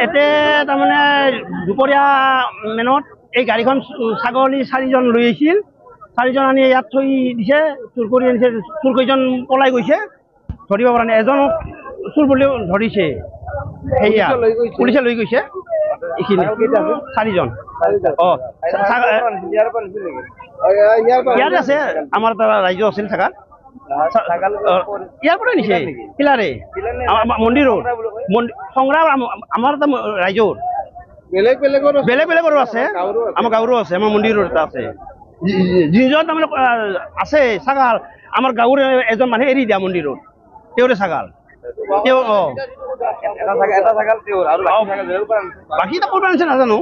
এতে তাৰমানে দুপৰীয়া মেনত এই গাড়ীখন ছাগলী 4জন লৈ আহিছিল। 4জন আনি ইয়াত থৈ দিছে, চুৰ কৰি আনিছে। চুৰ কেইজন পলাই গৈছে, ধৰিব পৰা নাই। এজনক চুৰ বুলিও ধৰিছে, সেয়া পুলিচে লৈ গৈছে। এইখিনি 4জন। ইয়াত আছে, আমাৰ এটা ৰাজ্য আছিল থাকা। ইয়াৰ পৰা নিছে পিলাৰে মন্দিৰৰ সংগ্ৰাম আমাৰ এটা ৰাইজৰ বেলেগ বেলেগৰো আছে, আমাৰ গাঁৱৰো আছে, আমাৰ মন্দিৰৰ এটা আছে। যিজন তাৰমানে আছে ছাগাল, আমাৰ গাঁৱৰ এজন মানুহে এৰি দিয়া মন্দিৰত, তেওঁৰে ছাগাল। তেওঁ বাকী এটা ক'ৰ পৰা আনিছে নাজানো,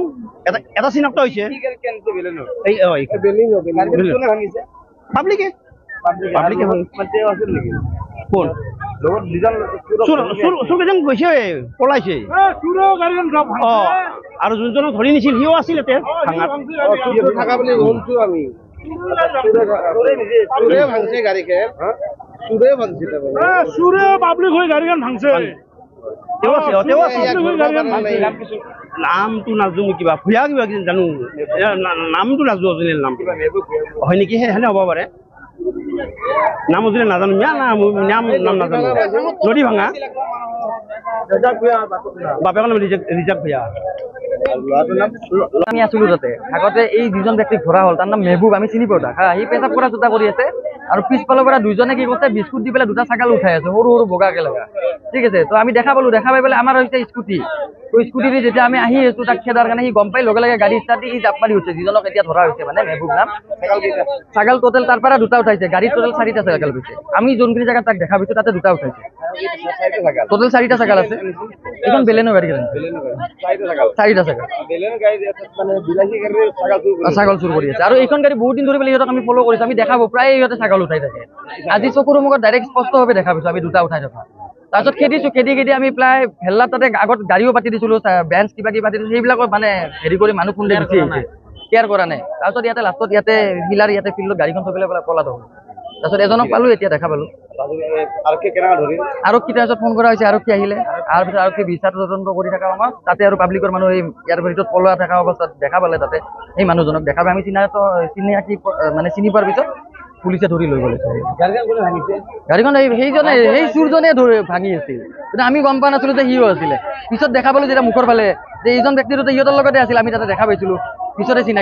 এটা চিনাক্ত হৈছে। পাব্লিকে কোন চুৰ কেইজন গৈছে, পলাইছে। আৰু যোনজনক ধৰি নিছিল সিও আছিল ইয়াতে নামটো নাজো, কিবা ভূঞা কিবা জানো, নামটো নাজো। অৰিজিনেল নাম হয় নেকি, সেনে হ'ব পাৰে। নাম অৰিজিনেল নাজানো, নাম নাজানো। নদী ভাঙা বাপেকৰ নাম ৰিজাৰ্ভ ভূঞা। আমি আছিলো তাতে আগতে। এই দুজন ব্যক্তিক ধৰা হ'ল, তাৰ নাম মেহবুব, আমি চিনি পাওঁ তাক। সি পেচাব কৰা জোতা কৰি আছে, আৰু পিছফালৰ পৰা দুজনে কি কৰিছে, বিস্কুট দি পেলাই 2টা ছাগাল উঠাই আছে, সৰু সৰু বগাকে লগা। ঠিক আছে, তো আমি দেখা পালো, দেখা পাই পেলাই আমাৰ হৈছে স্কুটি। তো স্কুটি দি যেতিয়া আমি আহি আছো তাক খেদাৰ কাৰণে, সি গম পাই লগে লগে গাড়ী ষ্টাৰ্ট দি সি জাপ মাৰি উঠছে। যিজনক এতিয়া ধৰা হৈছে মানে মেহবুব নাম। ছাগাল টোটেল তাৰ পৰা 2টা উঠাইছে, গাড়ীত টোটেল 4টা ছাগাল পাইছে। আমি যোনখিনি জেগাত তাক দেখা পাইছো তাতে 2টা উঠাইছে, টোটেল 4টা ছাগাল আছে। এখন বেলেনো গাড়ী, 4টা ছাগাল ছাগল চুৰ কৰি আছে। আৰু এইখন গাড়ী বহুত দিন ধৰি পেলাই ইহঁতক আমি ফ'ল' কৰিছো, আমি দেখাব প্ৰায় ইহঁতে ছাগল উঠাই থাকে। আজি চকুৰ মুখত ডাইৰেক্ট স্পষ্টভাৱে দেখা পাইছো আমি 2টা উঠাই থকা। তাৰপিছত খেদি আমি প্ৰায় ভেল্লাত তাতে আগত গাড়ীও পাতি দিছিলো, বেঞ্চ কিবা কিবি পাতি দিছিলো, সেইবিলাকত মানে হেৰি কৰি মানুহ খুন্দে গুচি আহিছে, কেয়াৰ কৰা নাই। তাৰপিছত ইয়াতে লাষ্টত ইয়াতে হিলাৰ ইয়াতে ফিল্ডত গাড়ীখন থৈ পেলাই পলাত হ'ল। তাৰপিছত এজনক পালো, এতিয়া দেখা পালো। আৰক্ষী তাৰপিছত ফোন কৰা হৈছে, আৰক্ষী আহিলে। তাৰপিছত আৰক্ষী বিচাৰ তদন্ত কৰি থকা সময়ত তাতে আৰু পাব্লিকৰ মানুহ এই ইয়াৰ ভিতৰত পলোৱা থকা অৱস্থাত দেখা পালে। তাতে সেই মানুহজনক দেখা পাই আমি মানে চিনি পোৱাৰ পিছত পুলিচে ধৰি লৈ গ'লে। গাড়ীখন সেইজনে, সেই চুৰজনে ভাঙি আছিল, কিন্তু আমি গম পোৱা নাছিলো যে সিও আছিলে। পিছত দেখা পালো যেতিয়া মুখৰ ফালে যে এইজন ব্যক্তিটো ইহঁতৰ লগতে আছিল, আমি তাতে দেখা পাইছিলো, পিছতে চিনাকি।